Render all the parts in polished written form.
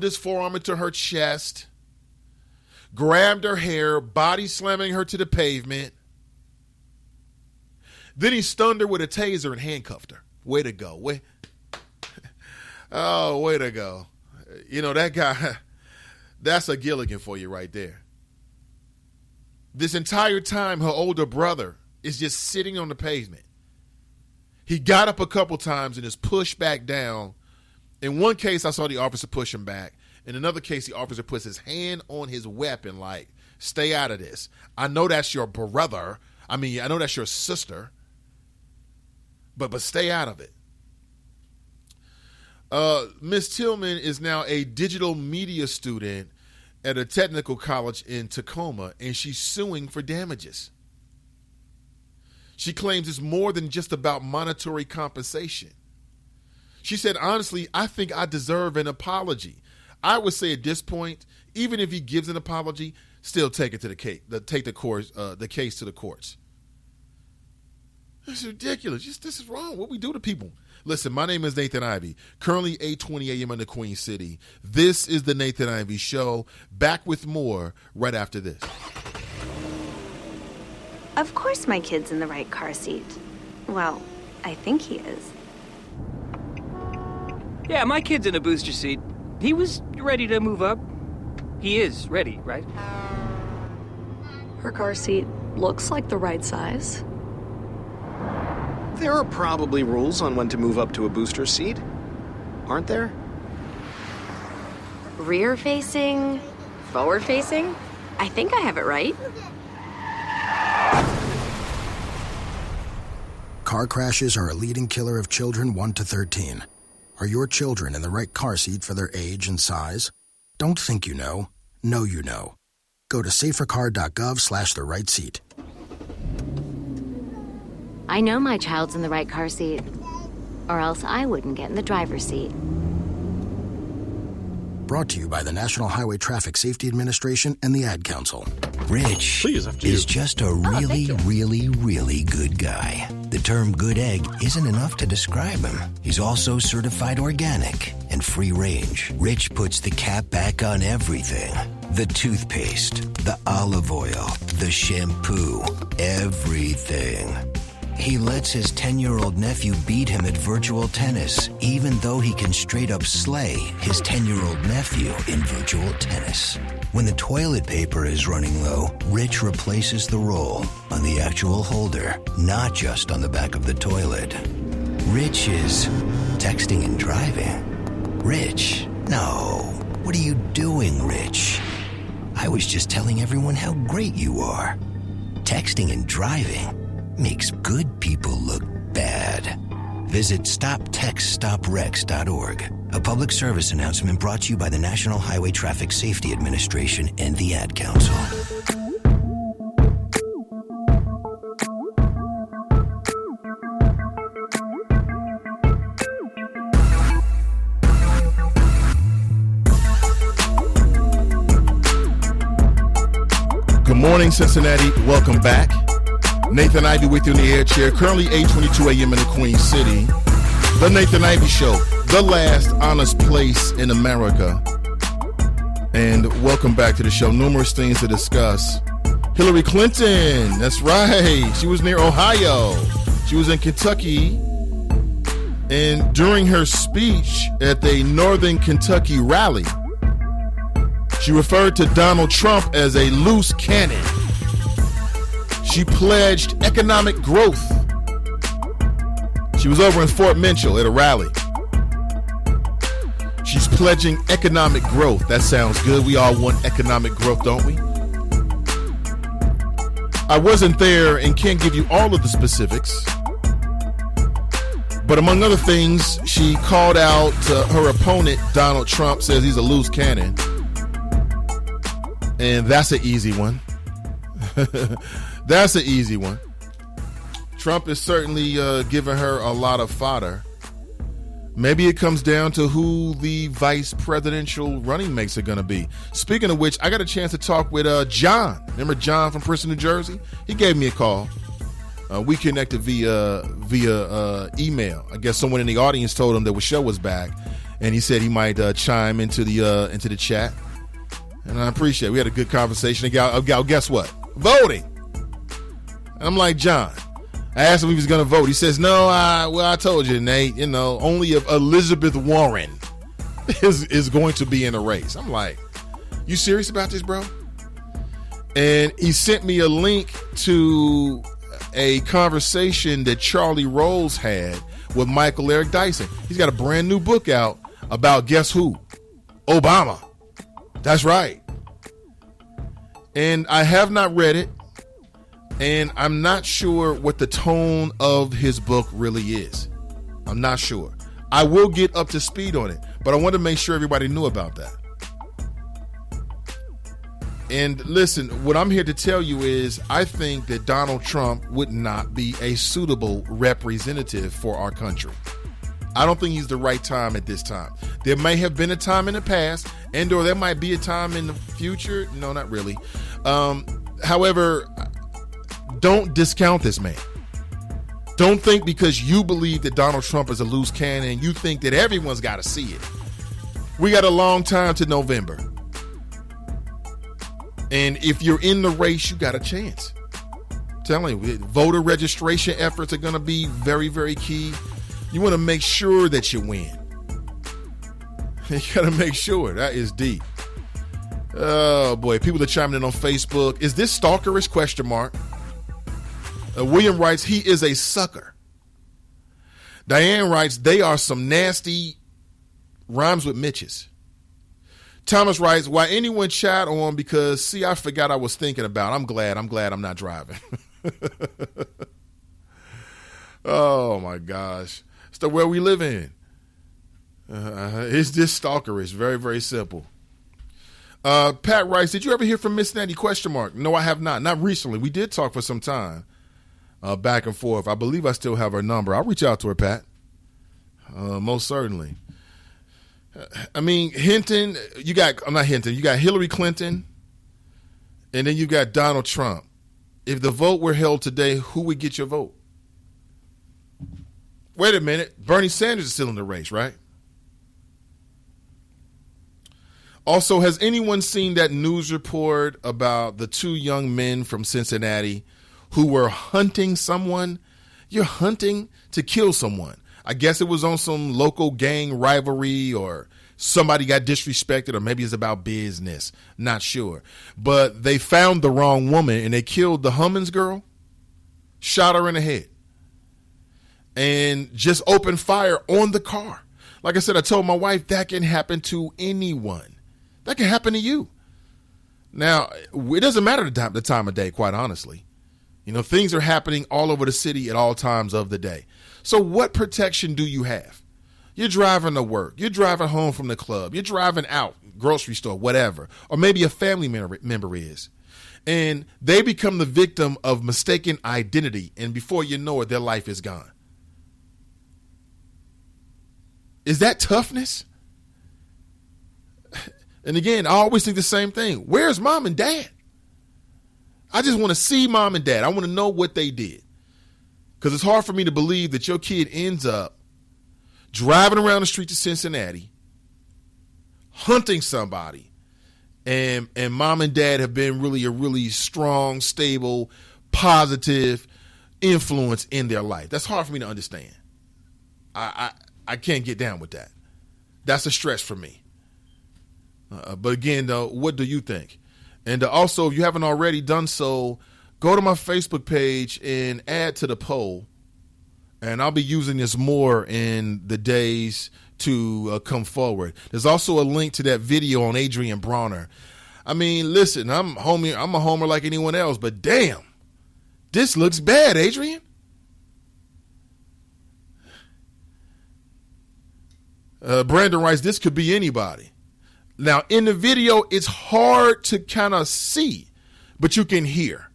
his forearm into her chest, grabbed her hair, body slamming her to the pavement. Then he stunned her with a taser and handcuffed her. Way to go. Way to go. You know, that guy, that's a Gilligan for you right there. This entire time, her older brother is just sitting on the pavement. He got up a couple times and is pushed back down. In one case, I saw the officer push him back. In another case, the officer puts his hand on his weapon like, stay out of this. I know that's your brother. I know that's your sister. But stay out of it. Miss Tillman is now a digital media student at a technical college in Tacoma, and she's suing for damages. She claims it's more than just about monetary compensation. She said, honestly, I think I deserve an apology. I would say at this point, even if he gives an apology, still take it to the case, take the case to the courts. It's ridiculous. This is wrong. What we do to people. Listen, my name is Nathan Ivey. Currently 8:20 a.m. in the Queen City. This is the Nathan Ivey Show. Back with more right after this. Of course my kid's in the right car seat. Well, I think he is. Yeah, my kid's in a booster seat. He was ready to move up. He is ready, right? Her car seat looks like the right size. There are probably rules on when to move up to a booster seat, aren't there? Rear facing, forward facing. I think I have it right. Car crashes are a leading killer of children 1 to 13. Are your children in the right car seat for their age and size? Don't think you know. Know you know. Go to safercar.gov/the right seat. I know my child's in the right car seat, or else I wouldn't get in the driver's seat. Brought to you by the National Highway Traffic Safety Administration and the Ad Council. Rich is just a really good guy. The term good egg isn't enough to describe him. He's also certified organic and free range. Rich puts the cap back on everything. The toothpaste, the olive oil, the shampoo, everything. He lets his 10-year-old nephew beat him at virtual tennis, even though he can straight up slay his 10-year-old nephew in virtual tennis. When the toilet paper is running low, Rich replaces the roll on the actual holder, not just on the back of the toilet. Rich is texting and driving. Rich? No. What are you doing, Rich? I was just telling everyone how great you are. Texting and driving makes good people look bad. Visit StopTextStopWrecks.org. A public service announcement brought to you by the National Highway Traffic Safety Administration and the Ad Council. Good morning, Cincinnati. Welcome back. Nathan Ivey with you in the air chair. Currently 8:22 a.m. in the Queen City. The Nathan Ivey Show, the last honest place in America. And welcome back to the show. Numerous things to discuss. Hillary Clinton, that's right. She was near Ohio. She was in Kentucky. And during her speech at the Northern Kentucky rally, she referred to Donald Trump as a loose cannon. She pledged economic growth. She was over in Fort Mitchell at a rally. She's pledging economic growth. That sounds good. We all want economic growth, don't we? I wasn't there and can't give you all of the specifics. But among other things, she called out her opponent, Donald Trump, says he's a loose cannon. And that's an easy one. That's an easy one. Trump is certainly giving her a lot of fodder. Maybe it comes down to who the vice presidential running mates are going to be. Speaking of which, I got a chance to talk with John. Remember John from Princeton, New Jersey? He gave me a call. We connected via email. I guess someone in the audience told him that the show was back. and he said he might chime into the chat, and I appreciate it. We had a good conversation. Guess what? Voting. And I'm like, John, I asked him if he was going to vote. He says, no, I told you, Nate, only if Elizabeth Warren is going to be in a race. I'm like, you serious about this, bro? And he sent me a link to a conversation that Charlie Rose had with Michael Eric Dyson. He's got a brand new book out about, guess who? Obama. That's right. And I have not read it, and I'm not sure what the tone of his book really is. I'm not sure. I will get up to speed on it, but I want to make sure everybody knew about that. And listen, what I'm here to tell you is I think that Donald Trump would not be a suitable representative for our country. I don't think he's the right time at this time. There may have been a time in the past, and or there might be a time in the future. No, not really. However, don't discount this man. Don't think because you believe that Donald Trump is a loose cannon, you think that everyone's got to see it. We got a long time to November. And if you're in the race, you got a chance. I'm telling you, voter registration efforts are going to be very, very key. You want to make sure that you win. You got to make sure. That is deep. Oh, boy. People are chiming in on Facebook. Is this stalkerish? ? William writes, he is a sucker. Diane writes, they are some nasty rhymes with Mitches. Thomas writes, why anyone chat on because, see, I forgot I was thinking about. I'm glad I'm not driving. Oh, my gosh. It's the world we live in. It's just stalkerish. Very, very simple. Pat writes, did you ever hear from Miss Natty ? No, I have not. Not recently. We did talk for some time back and forth. I believe I still have her number. I'll reach out to her, Pat. Most certainly. I mean, you got Hillary Clinton, and then you got Donald Trump. If the vote were held today, who would get your vote? Wait a minute. Bernie Sanders is still in the race, right? Also, has anyone seen that news report about the two young men from Cincinnati who were hunting someone? You're hunting to kill someone. I guess it was on some local gang rivalry or somebody got disrespected or maybe it's about business. Not sure. But they found the wrong woman and they killed the Hummins girl, shot her in the head, and just opened fire on the car. Like I said, I told my wife that can happen to anyone. That can happen to you. Now, it doesn't matter the time of day, quite honestly. Things are happening all over the city at all times of the day. So what protection do you have? You're driving to work. You're driving home from the club. You're driving out, grocery store, whatever. Or maybe a family member is. And they become the victim of mistaken identity. And before you know it, their life is gone. Is that toughness? And again, I always think the same thing. Where's mom and dad? I just want to see mom and dad. I want to know what they did. Because it's hard for me to believe that your kid ends up driving around the streets of Cincinnati, hunting somebody, and mom and dad have been really a really strong, stable, positive influence in their life. That's hard for me to understand. I can't get down with that. That's a stretch for me. But again, though, what do you think? And also, if you haven't already done so, go to my Facebook page and add to the poll. And I'll be using this more in the days to come forward. There's also a link to that video on Adrian Bronner. I mean, listen, I'm a homer like anyone else, but damn, this looks bad, Adrian. Brandon writes, this could be anybody. Now, in the video, it's hard to kind of see, but you can hear.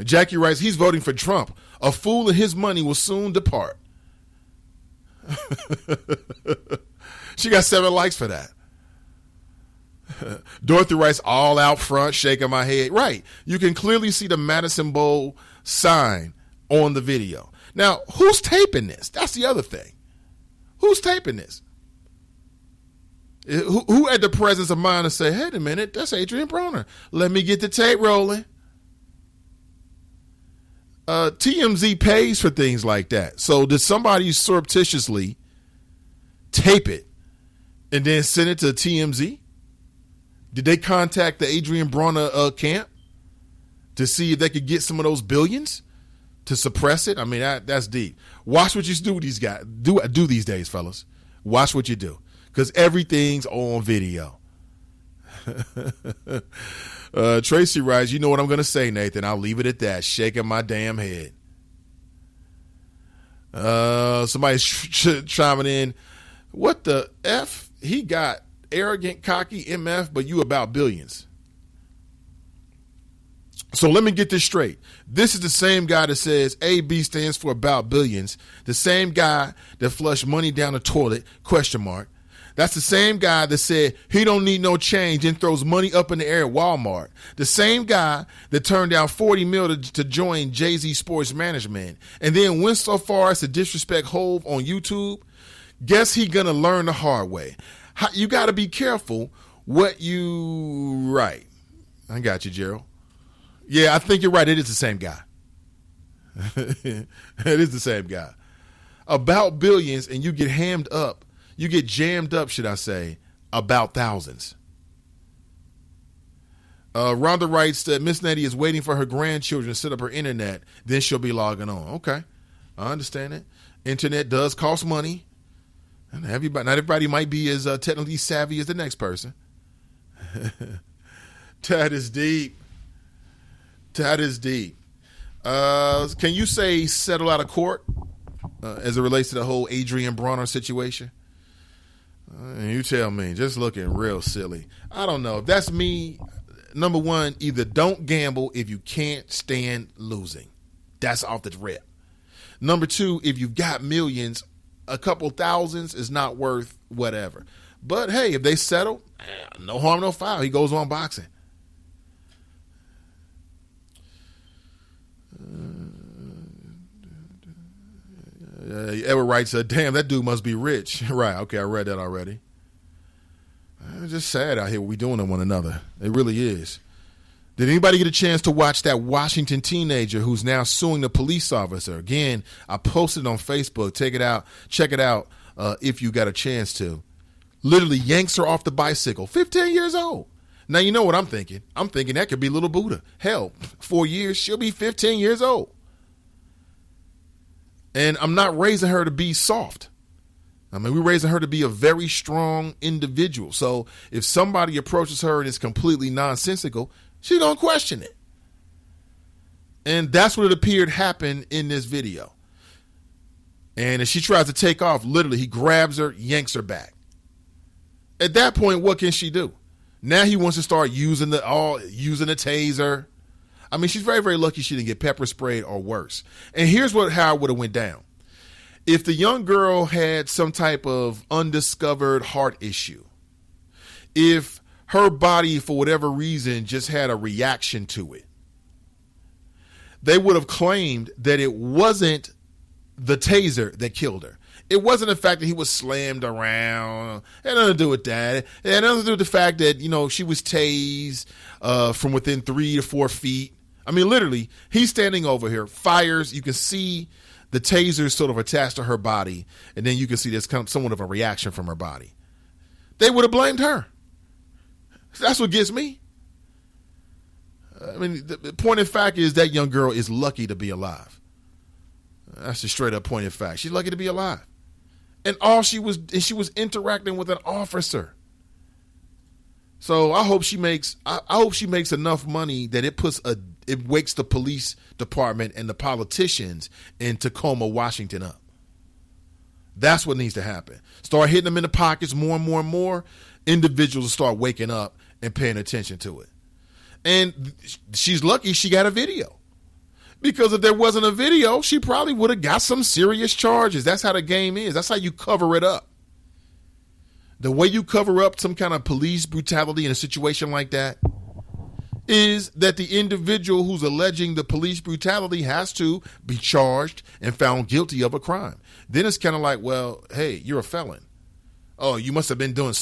Jackie writes, he's voting for Trump. A fool and his money will soon depart. She got 7 likes for that. Dorothy writes, all out front, shaking my head. Right. You can clearly see the Madison Bowl sign on the video. Now, who's taping this? That's the other thing. Who's taping this? Who had the presence of mind to say, hey, a minute, that's Adrian Broner. Let me get the tape rolling. TMZ pays for things like that. So did somebody surreptitiously tape it and then send it to TMZ? Did they contact the Adrian Broner camp to see if they could get some of those billions to suppress it? I mean, that's deep. Watch what you do these guys do these days, fellas. Watch what you do, because everything's on video. Tracy writes, you know what I'm going to say, Nathan. I'll leave it at that. Shaking my damn head. Somebody's chiming in. What the F? He got arrogant, cocky MF, but you about billions. So let me get this straight. This is the same guy that says AB stands for about billions. The same guy that flushed money down the toilet, ? That's the same guy that said he don't need no change and throws money up in the air at Walmart. The same guy that turned down $40 million to join Jay-Z Sports Management and then went so far as to disrespect Hove on YouTube. Guess he gonna learn the hard way. You got to be careful what you write. I got you, Gerald. Yeah, I think you're right. It is the same guy. It is the same guy. About billions, and you get jammed up, should I say, about thousands. Rhonda writes that Miss Nettie is waiting for her grandchildren to set up her internet, then she'll be logging on. Okay, I understand it. Internet does cost money, and not everybody might be as technically savvy as the next person. That is deep. That is deep. Can you say settle out of court as it relates to the whole Adrian Broner situation? You tell me. Just looking real silly. I don't know. If that's me, number one, either don't gamble if you can't stand losing. That's off the rip. Number two, if you've got millions, a couple thousands is not worth whatever. But hey, if they settle, no harm, no foul. He goes on boxing. Edward writes, damn, that dude must be rich. Right, okay, I read that already. It's just sad out here what we doing to one another. It really is. Did anybody get a chance to watch that Washington teenager who's now suing the police officer? Again, I posted it on Facebook. Check it out if you got a chance to. Literally yanks her off the bicycle. 15 years old. Now, you know what I'm thinking. I'm thinking that could be little Buddha. Hell, 4 years, she'll be 15 years old. And I'm not raising her to be soft. I mean, we're raising her to be a very strong individual. So if somebody approaches her and is completely nonsensical, she don't question it. And that's what it appeared happened in this video. And as she tries to take off, literally, he grabs her, yanks her back. At that point, what can she do? Now he wants to start using the taser. I mean, she's very, very lucky she didn't get pepper sprayed or worse. And here's how it would have went down. If the young girl had some type of undiscovered heart issue, if her body, for whatever reason, just had a reaction to it, they would have claimed that it wasn't the taser that killed her. It wasn't the fact that he was slammed around. It had nothing to do with that. It had nothing to do with the fact that, she was tased from within 3 to 4 feet. I mean, literally, he's standing over here, fires. You can see the taser sort of attached to her body, and then you can see there's kind of somewhat of a reaction from her body. They would have blamed her. That's what gets me. I mean, the point of fact is that young girl is lucky to be alive. That's the straight up point of fact. She's lucky to be alive. And she was interacting with an officer. So I hope she makes enough money that it wakes the police department and the politicians in Tacoma, Washington up. That's what needs to happen. Start hitting them in the pockets more and more and more. Individuals will start waking up and paying attention to it. And she's lucky she got a video. Because if there wasn't a video, she probably would have got some serious charges. That's how the game is. That's how you cover it up. The way you cover up some kind of police brutality in a situation like that is that the individual who's alleging the police brutality has to be charged and found guilty of a crime. Then it's kind of like, well, hey, you're a felon. Oh, you must have been doing